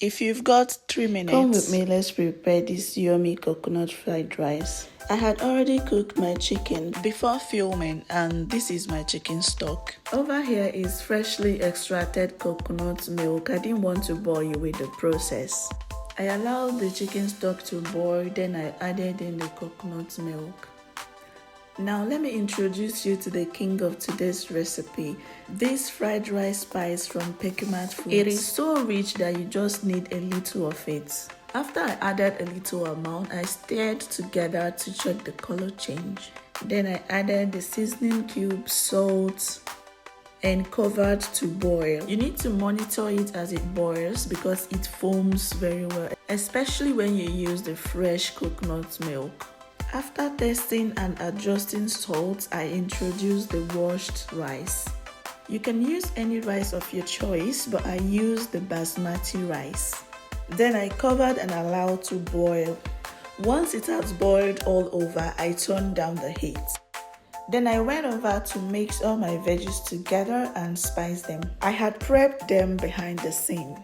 If you've got 3 minutes, come with me, let's prepare this yummy coconut fried rice. I had already cooked my chicken before filming, and this is my chicken stock. Over here is freshly extracted coconut milk. I didn't want to bore you with the process. I allowed the chicken stock to boil, then I added in the coconut milk. Now let me introduce you to the king of today's recipe, this fried rice spice from Pekimat Foods. It is so rich that you just need a little of it. After I added a little amount, I stirred together to check the color change. Then I added the seasoning cubes, salt, and covered to boil. You need to monitor it as it boils because it foams very well, especially when you use the fresh coconut milk. After testing and adjusting salt, I introduced the washed rice. You can use any rice of your choice, but I used the basmati rice. Then I covered and allowed to boil. Once it has boiled all over, I turned down the heat. Then I went over to mix all my veggies together and spice them. I had prepped them behind the scene.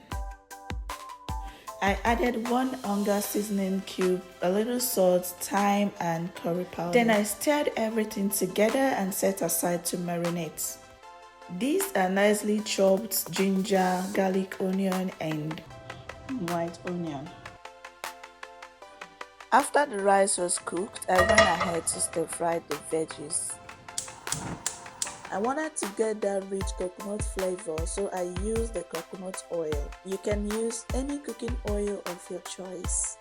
I added 1 onga seasoning cube, a little salt, thyme, and curry powder. Then I stirred everything together and set aside to marinate. These are nicely chopped ginger, garlic, onion, and white onion. After the rice was cooked, I went ahead to stir fry the veggies. I wanted to get that rich coconut flavor, so I used the coconut oil. You can use any cooking oil of your choice.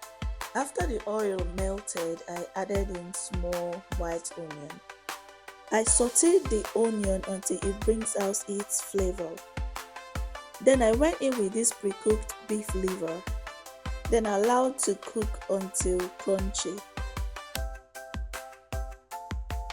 After the oil melted, I added in small white onion. I sauteed the onion until it brings out its flavor. Then I went in with this pre-cooked beef liver. Then allowed to cook until crunchy.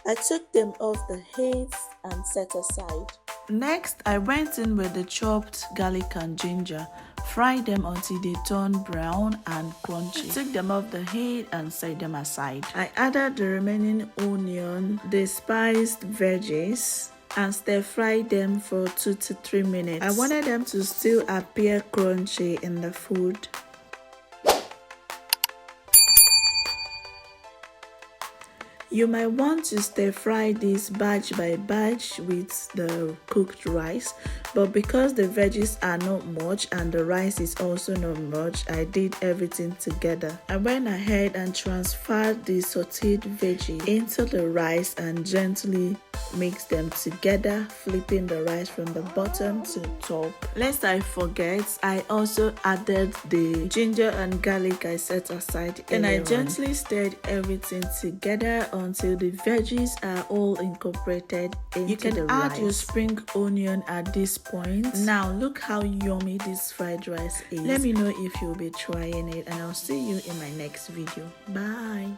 I took them off the heads and set aside. Next, I went in with the chopped garlic and ginger. Fried them until they turn brown and crunchy. I took them off the head and set them aside. I added the remaining onion, the spiced veggies, and stir-fried them for 2 to 3 minutes. I wanted them to still appear crunchy in the food. You might want to stir fry this batch by batch with the cooked rice, but because the veggies are not much and the rice is also not much, I did everything together. I went ahead and transferred the sauteed veggie into the rice and gently mixed them together, flipping the rice from the bottom to the top. Lest I forget, I also added the ginger and garlic I set aside. Then I gently stirred everything together until the veggies are all incorporated into the rice. You can add your spring onion at this point. Now look how yummy this fried rice is. Let me know if you'll be trying it, and I'll see you in my next video. Bye.